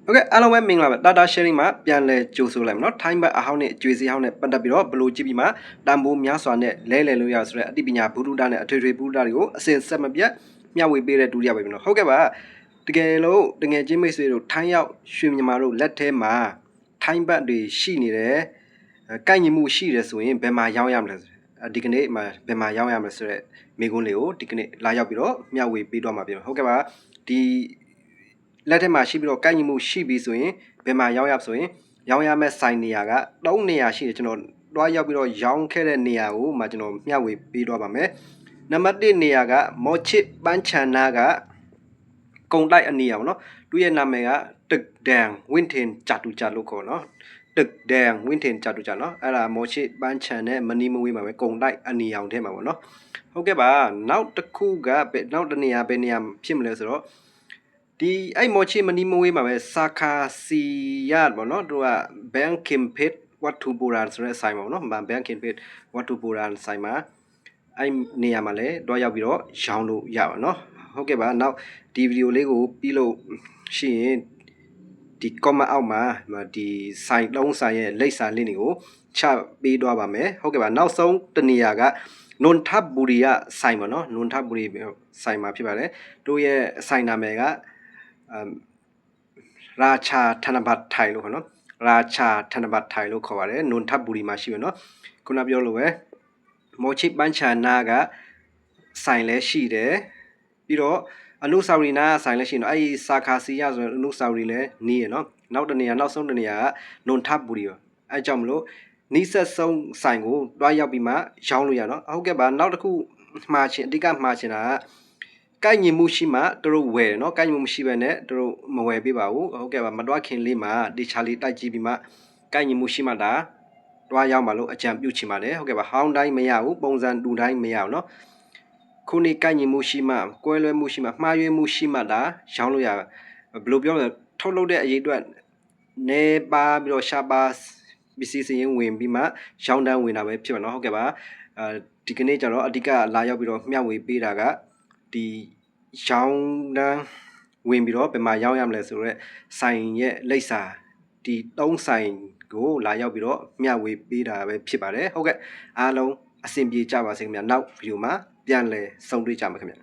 Okay အားလုံးပဲမင်္ဂလာပါ data sharing မှာပြန်လဲကြိုဆိုလိုက်မယ်เนาะ time ဘတ်အဟောင်းနဲ့အကျွေးစီဟောင်းနဲ့ပတ်သက်ပြီးတော့ဘလို့ကြည့်ပြီးမှတန်ဖိုးများစွာနဲ့လဲလှယ်လို့ရဆိုတဲ့အသိပညာဘုဒ္ဓတာနဲ့အထွေထွေဘုဒ္ဓတာတွေကိုအစဉ်ဆက်မပြတ်မျှဝေပေးတဲ့ဒုတိယပဲပြီเนาะဟုတ်ကဲ့ပါတကယ်လို့တကယ်ချင်းမိတ်ဆွေတို့ထိုင်းရောက်ရွှေမြန်မာတို့လက်ထဲမှာ time ဘတ်တွေရှိနေတယ်ကိုက်ညီမှုရှိတယ်ဆိုရင်ဘယ်မှာရောင်းရမလဲဒီကနေ့မှာဘယ်မှာရောင်းရမလဲဆိုတော့မိကုန်းလေးကိုဒီကနေ့လာရောက်ပြီးတော့မျှဝေပေးတော့မှာပြန်ဟုတ်ကဲ့ပါဒီလက်ထက်မှာရှိပြီးတော့ကိုက်ညီမှုရှိပြီးဆိုရင်ဘယ်မှာရောင်းရဆိုရင်ရောင်းရမယ့်ဆိုင်နေရာက3နေရာရှိတယ်ကျွန်တော်တွားရောက်ပြီးတော့ရောင်းခဲ့တဲ့နေရာကိုမှကျွန်တော်မျှဝေပေးတော့ပါမယ်နံပါတ်1နေရာကမော်ချစ်ပန်းချန်နာကကုံတိုက်အနီရောင်เนาะသူရဲ့နာမည်ကတက်ဒန်ဝင်းထင်ဂျာတူဂျာလို့ခေါ်เนาะတက်ဒန်ဝင်းထင်ဂျာတူဂျာเนาะအဲ့ဒါမော်ချစ်ပန်းချန်နဲ့မနီမဝေးမှာပဲကုံတိုက်အနီရောင်ထဲမှာပေါ့เนาะဟုတ်ကဲ့ပါနောက်တစ်ခုကနောက်တစ်နေရာပဲနေရာဖြစ်မလဲဆိုတော့ဒီအဲ့မော်ချီမနီမဝေးမှာပဲစာခါစီရပေါ့နော်သူကဘန်ကင်ပစ်ဝတ်တူဘူရန်ဆိုတဲ့ဆိုင်ပါပေါ့နော်ဘန်ကင်ပစ်ဝတ်တူဘူရန်ဆိုင်မှာအဲ့နေရာမှာလည်းတော့ရောက်ပြီးတော့ရောင်းလို့ရပါနော်ဟုတ်ကဲ့ပါနောက်ဒီဗီဒီယိုလေးကိုပြီးလို့ရှိရင်ဒီ comment အောက်မှာဒီဆိုင်လုံးဆိုင်ရဲ့လိပ်စာလေးတွေကိုချပေးတော့ပါမယ်ဟုတ်ကဲ့ပါနောက်ဆုံးတနေရာကနွန်ထပ်ဘူရီကဆိုင်ပါနော်နွန်ထပ်ဘူရီဆိုင်မှာဖြစ်ပါတယ်တို့ရဲ့ဆိုင်နာမည်ကရာချာထနဘတ်ထိုင်လို့ခေါ်နော်ရာချာထနဘတ်ထိုင်လို့ခေါ်ပါတယ်နွန်ထပ်ဘူရီမှာရှိမယ်နော်ခုနပြောလို့ပဲမော်ချစ်ပန်းချာနာကဆိုင်လဲရှိတယ်ပြီးတော့အနုစာရီနာဆိုင်လဲရှိနော်အဲ့ဒီစာခါစီရဆိုအနုစာရီလဲနီးရနော်နောက်တနေရာနောက်ဆုံးတနေရာကနွန်ထပ်ဘူရီအဲ့ကြောင့်မလို့နီးဆက်ဆုံးဆိုင်ကိုတွားရောက်ပြီးမှရောင်းလို့ရနော်ဟုတ်ကဲ့ပါနောက်တစ်ခုမှားချင်အဓိကမှားချင်တာကကိုက်ညီမှုရှိမှတို့ဝယ်နော်ကိုက်ညီမှုမရှိဘဲနဲ့တို့မဝယ်ပေးပါဘူးဟုတ်ကဲ့ပါမတွားခင်လေးမှာဒီချာလီတိုက်ကြည့်ပြီးမှကိုက်ညီမှုရှိမှဒါတွားရောက်ပါလို့အကြံပြုချင်ပါတယ်ဟုတ်ကဲ့ပါဟောင်းတိုင်းမရဘူးပုံစံတူတိုင်းမရဘူးနော်ခုနေကိုက်ညီမှုရှိမှကွဲလွဲမှုရှိမှမှားယွင်းမှုရှိမှဒါရောင်းလို့ရဘယ်လိုပြောလဲထုတ်လုပ်တဲ့အရေးအတွက်နေပါပြီးတော့ရှာပါပစ္စည်းစရင်ဝင်ပြီးမှရောင်းတန်းဝင်တာပဲဖြစ်ပါနော်ဟုတ်ကဲ့ပါဒီကနေ့ကျတော့အဓိကလာရောက်ပြီးတော့မျှဝေပေးတာကဒီရောင်းတန်းဝင်ပြီးတော့ဘယ်မှာရောင်းရမလဲဆိုတော့ဆိုင်ရဲ့လိပ်စာဒီ3ဆိုင်ကိုလာရောက်ပြီးတော့မျှဝေပေးတာပဲဖြစ်ပါတယ်ဟုတ်ကဲ့အားလုံးအဆင်ပြေကြပါစေခင်ဗျာနောက်ဗီဒီယိုမှာပြန်လည်ဆုံတွေ့ကြမှာခင်ဗျာ